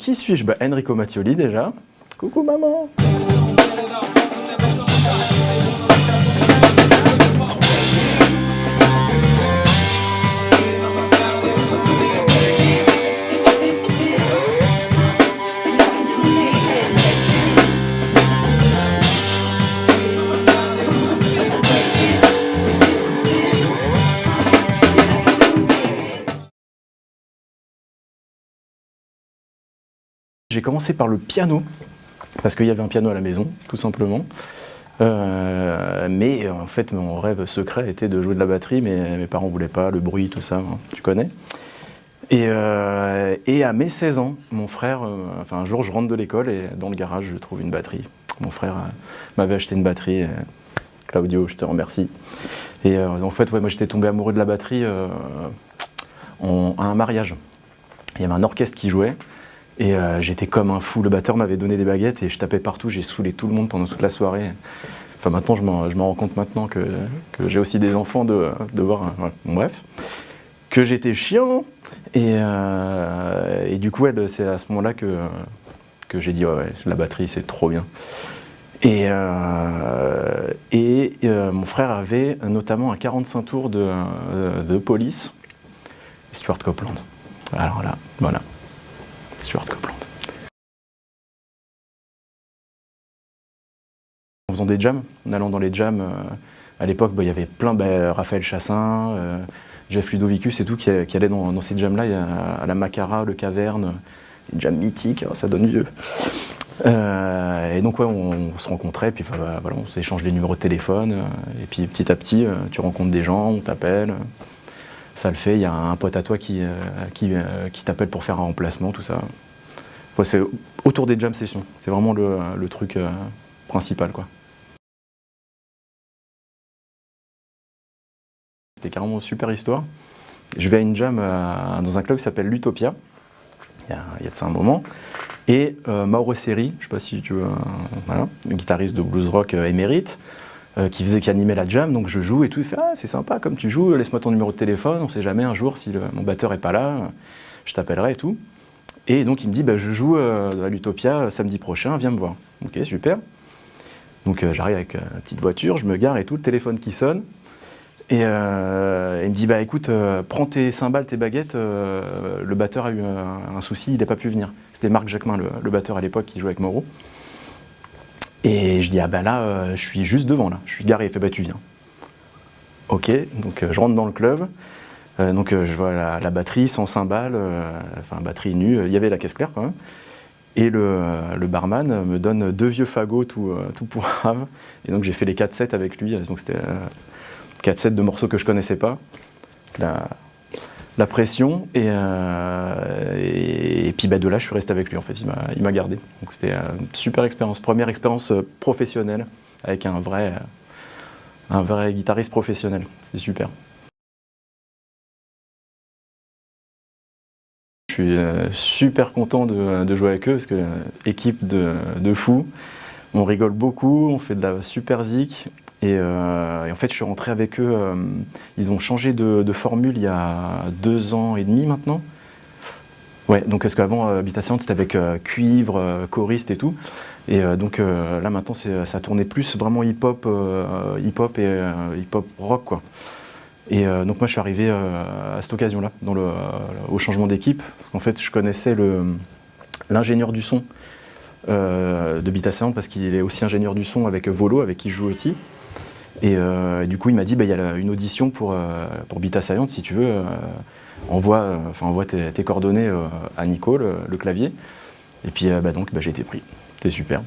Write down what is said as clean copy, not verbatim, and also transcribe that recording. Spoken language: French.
qui suis-je? Enrico Mattioli déjà. Coucou maman. J'ai commencé par le piano, parce qu'il y avait un piano à la maison, tout simplement. Mais en fait, mon rêve secret était de jouer de la batterie, mais mes parents ne voulaient pas, le bruit, tout ça, hein, tu connais. Et à mes 16 ans, mon frère, un jour je rentre de l'école et dans le garage je trouve une batterie. Mon frère m'avait acheté une batterie, Claudio, je te remercie. Et en fait, ouais, moi j'étais tombé amoureux de la batterie à un mariage. Il y avait un orchestre qui jouait. Et j'étais comme un fou, le batteur m'avait donné des baguettes et je tapais partout, j'ai saoulé tout le monde pendant toute la soirée. Enfin maintenant, je m'en rends compte maintenant que j'ai aussi des enfants de voir, ouais, bon, bref. Que j'étais chiant et du coup, c'est à ce moment-là que j'ai dit ouais, la batterie c'est trop bien. Et mon frère avait notamment un 45 tours de Police, Stuart Copeland. Alors là, voilà. Stuart Copeland. En faisant des jams, en allant dans les jams, à l'époque, il y avait plein, Raphaël Chassin, Jeff Ludovicus et tout, qui allaient dans ces jams-là, à la Macara, le Caverne, des jams mythiques, ça donne vieux. Et donc, ouais, on se rencontrait, puis voilà, on s'échange les numéros de téléphone, et puis petit à petit, tu rencontres des gens, on t'appelle. Ça le fait, il y a un pote à toi qui t'appelle pour faire un remplacement, tout ça. Ouais, c'est autour des jam sessions, c'est vraiment le truc principal, quoi. C'était carrément une super histoire. Je vais à une jam dans un club qui s'appelle l'Utopia, il y a de ça un moment. Et Mauro Seri, je ne sais pas si tu veux, voilà, guitariste de blues rock émérite, qui animait la jam, donc je joue et tout, il fait « Ah, c'est sympa comme tu joues, laisse-moi ton numéro de téléphone, on ne sait jamais, un jour, si mon batteur n'est pas là, je t'appellerai et tout. » Et donc il me dit je joue à l'Utopia samedi prochain, viens me voir. Ok, super. Donc j'arrive avec une petite voiture, je me gare et tout, le téléphone qui sonne. Et il me dit écoute, prends tes cymbales, tes baguettes, le batteur a eu un souci, il n'a pas pu venir. C'était Marc Jacquemin, le batteur à l'époque, qui jouait avec Mauro. Et je dis là, je suis juste devant là, je suis garé, il fait tu viens. Ok, donc je rentre dans le club, donc je vois la batterie sans cymbales, batterie nue, il y avait la caisse claire quand même. Et le barman me donne 2 vieux fagots tout pourraves. Et donc j'ai fait les 4-7 avec lui, donc c'était 4-7 de morceaux que je connaissais pas. La pression, et puis de là je suis resté avec lui en fait, il m'a gardé. Donc c'était une super expérience, première expérience professionnelle avec un vrai guitariste professionnel, c'était super. Je suis super content de jouer avec eux parce que équipe de fous, on rigole beaucoup, on fait de la super zik. Et en fait, je suis rentré avec eux, ils ont changé de formule il y a 2 ans et demi maintenant. Ouais, donc parce qu'avant, Habitation, c'était avec cuivre, choriste et tout. Et donc là maintenant, ça tournait plus vraiment hip-hop et hip-hop rock, quoi. Et donc moi, je suis arrivé à cette occasion-là, au changement d'équipe, parce qu'en fait, je connaissais l'ingénieur du son de Bita Sound, parce qu'il est aussi ingénieur du son avec Volo, avec qui je joue aussi. Et du coup, il m'a dit, il y a une audition pour Bita Sound, si tu veux, envoie tes coordonnées à Nico, le clavier. Et puis donc j'ai été pris. C'était super.